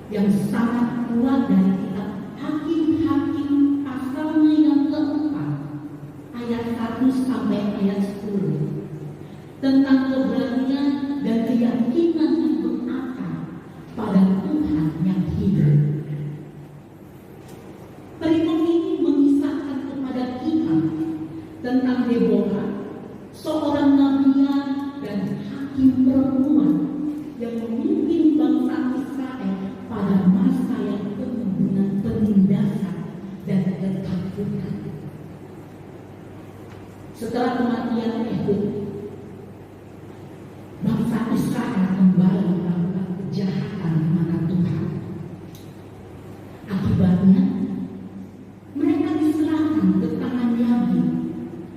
yang sangat kuat dari kitab Hakim-Hakim pasalnya yang keempat ayat 1 sampai ayat 10 tentang keberanian dan keyakinan yang berakar pada Tuhan yang hidup. Perikop ini mengisahkan kepada kita tentang Deborah, seorang nabiya dan hakim perempuan yang memimpin bangsa Israel pada masa yang penuh dengan penindasan dan ketakutan. Setelah kematian Ehud, bangsa Israel kembali melakukan kejahatan di mata Tuhan. Akibatnya, mereka diserahkan ke tangan Yabin,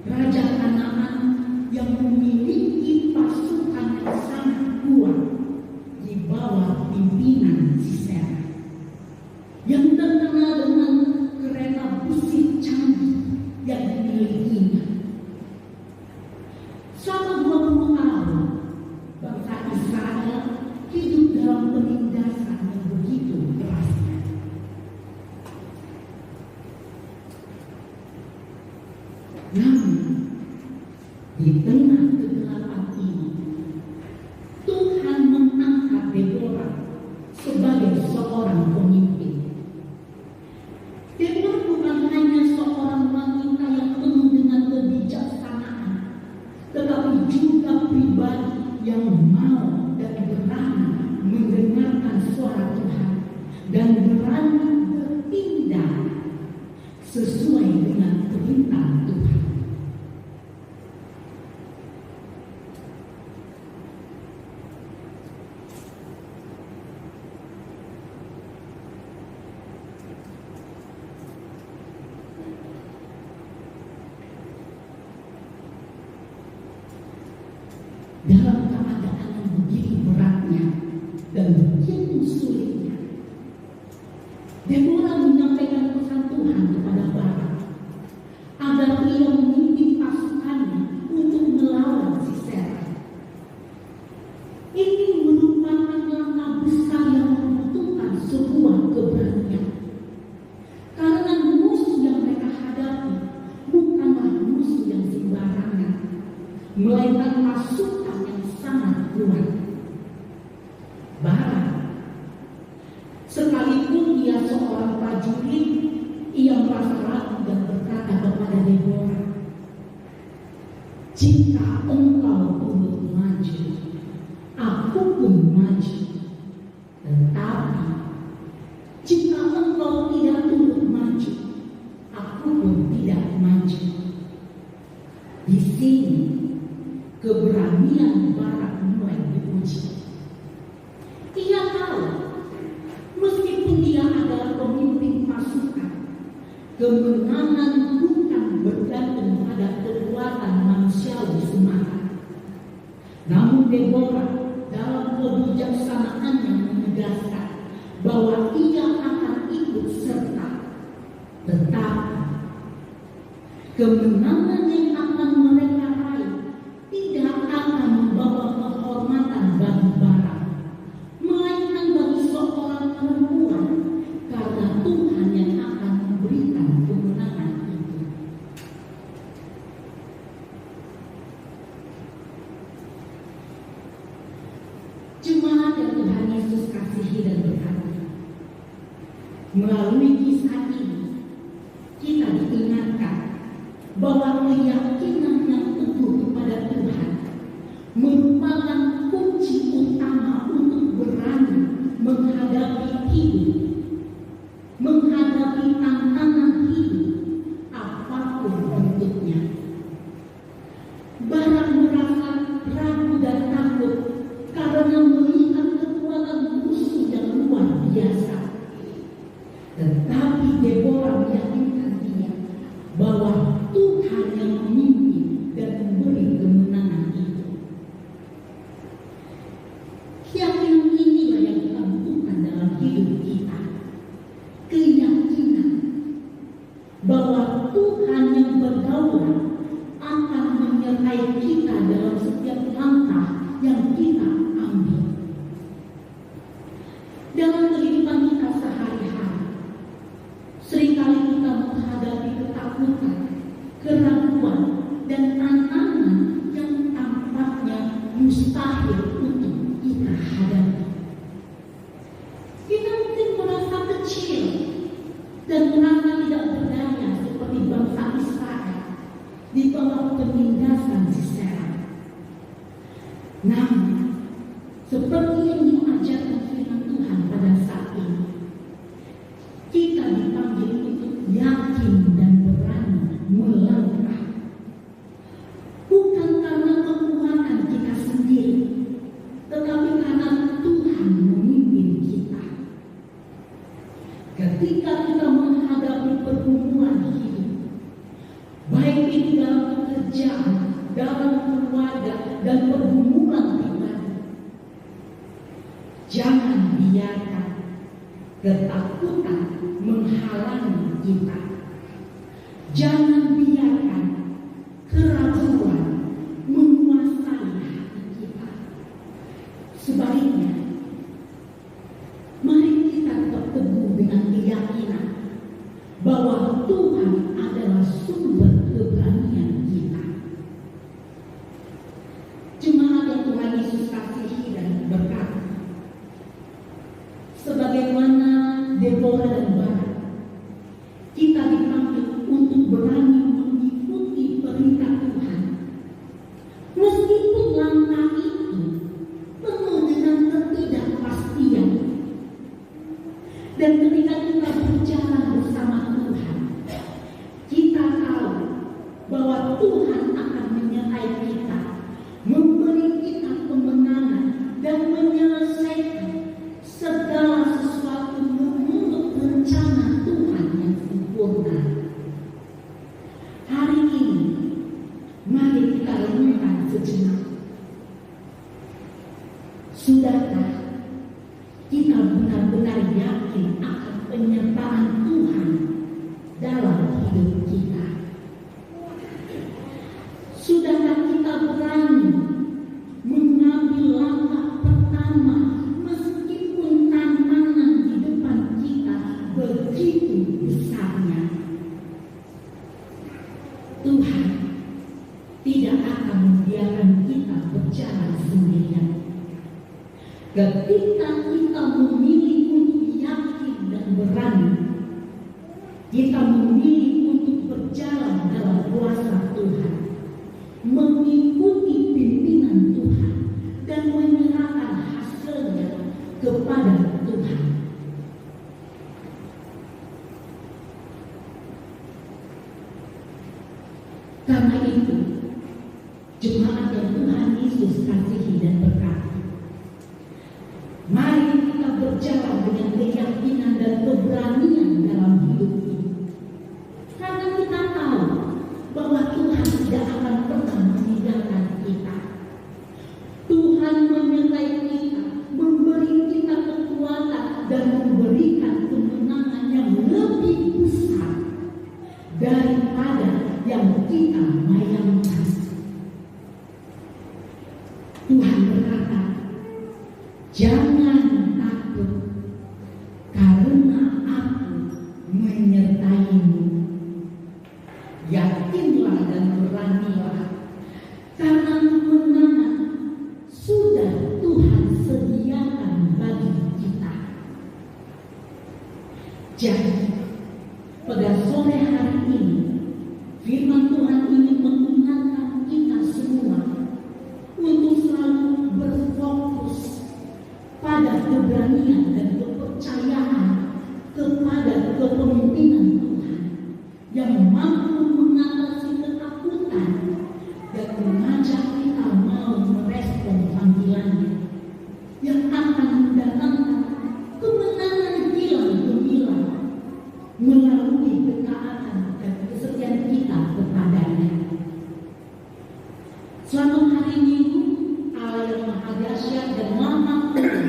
raja Kanaan yang memiliki pasukan yang sangat kuat di bawah pimpinan Sisera, yang terkenal dengan kereta besi canggih yang dimilikinya. Selama 20 tahun, bangsa Israel hidup dalam penindasan yang begitu kerasnya. Namun, di tengah kegelapan ini, Tuhan mengangkat Deborah sebagai seorang pemimpin. Deborah bukan hanya seorang wanita yang penuh dengan kebijaksanaan, tetapi juga pribadi yang mau dan berani mendengarkan suara Tuhan dan berani bertindak sesuai dengan perintah Tuhan. Dalam keadaan yang begitu beratnya dan begitu sulitnya, Deborah menyampaikan pesan Tuhan kepada Barak agar ia memimpin pasukannya untuk melawan Sisera. Ini merupakan langkah besar yang membutuhkan sebuah keberanian, karena musuh yang mereka hadapi bukanlah musuh yang sembarangan, melainkan pasukan yang sangat kuat. Barak, sekalipun dia seorang prajurit, ia merasa ragu dan berkata kepada Deborah, "Jika engkau turut maju, aku pun maju. Tetapi jika engkau tidak turut maju, aku pun tidak maju." Di sini keberanian Barak mulai diuji. Ia tahu, meskipun dia adalah pemimpin pasukan, kemenangan bukan bergantung pada kekuatan manusiawi semata. Namun Deborah dalam kebijaksanaannya menegaskan bahwa ia akan ikut serta. Tetapi kemenangan yang akan mereka raih tidak akan membawa kehormatan bagi Barak, melainkan bagi seorang perempuan, karena Tuhan yang akan memberikan kemenangan itu. yang Tuhan Yesus kasihi dan berkati, melalui kisah ini kita diingatkan bahwa keyakinan yang teguh kepada Tuhan merupakan kunci utama untuk berani menghadapi hidup, menghadapi tantangan hidup apapun bentuknya. Barang merasa ragu dan takut karena melihat kekuatan musuh yang luar biasa, tetapi Deborah meyakinkan dia bahwa Tuhan yang memimpin dan memberi kemenangan itu. Keyakinan inilah yang kita butuhkan dalam hidup kita. Keyakinan bahwa Tuhan yang berdaulat akan menyertai kita dalam setiap langkah yang kita ambil. Dalam kehidupan kita sehari-hari, seringkali kita menghadapi ketakutan, keraguan, dan tantangan yang tampaknya mustahil untuk kita hadapi. Kita mungkin merasa kecil dan merasa tidak berdaya seperti bangsa Israel di bawah penindasan Sisera. Namun, seperti yang diajarkan firman Tuhan pada saat ini, kita dipanggil untuk yakin dan berani melangkah. Bukan karena kekuatan kita sendiri, tetapi karena Tuhan memimpin kita. Ketika kita menghadapi pergumulan hidup, baik itu dalam pekerjaan, dalam keluarga, dan pergumulan pribadi, jangan biarkan ketakutan menghalangi kita. Jangan biarkan keraguan menguasai hati kita. Sebaliknya, mari kita tetap teguh dengan keyakinan bahwa Tuhan adalah sumber keberanian kita. Jemaat yang Tuhan Yesus kasihi dan berkati, sebagaimana Deborah dan Barak, kita dipanggil untuk berani mengikuti perintah Tuhan, meskipun langkah itu penuh dengan ketidakpastian. Dan ketika kita berjalan bersama Tuhan, kita tahu bahwa Tuhan akan menyertai kita, memberi kita kemenangan, dan menyelesaikan segala sesuatu menurut rencana Tuhan yang sempurna. Hari ini, mari kita renungkan sejenak. Sudahkah kita benar-benar yakin akan penyertaan Tuhan dalam hidup kita? Sudahkah kita berani mengambil langkah pertama meskipun tantangan di depan kita begitu besarnya? Tuhan tidak akan membiarkan kita berjalan sendirian. Ketika kita memilih untuk yakin dan berani, kita memilih untuk berjalan dalam kuasa Tuhan, mengikuti pimpinan Tuhan, dan menyerahkan hasilnya kepada Tuhan. Karena itu, jemaat yang Tuhan Yesus kasihi dan berkati, mari kita berjalan dengan keyakinan dan keberanian dalam hidup ini. Karena kita tahu bahwa Tuhan tidak akan pernah meninggalkan kita. Tuhan menyertai kita, memberi kita kekuatan, dan memberikan kemenangan yang lebih besar daripada yang kita bayangkan. Tuhan berkata, jangan takut, karena Aku menyertaimu. Yakinlah dan beranilah, karena kemenangan sudah Tuhan sediakan Jadi, pada sore hari ini, firman Tuhan ini mengingatkan kita semua untuk selalu berfokus pada keberanian dan kepercayaan kepada kepemimpinan Tuhan yang mampu mengatasi ketakutan dan mengajak kita mau merespon panggilannya yang akan mendatangkan kemenangan hilang gemilang melalui ketaatan dan kesetiaan kita kepadanya. Selamat hari Minggu. Allah yang Maha Dahsyat dan Maha Kuasa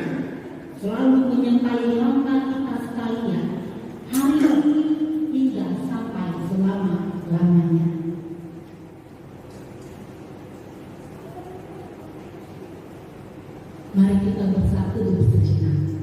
selalu menyertai langkah kita sekalian hari ini hingga sampai selama-lamanya. Mari kita bersatu sejenak.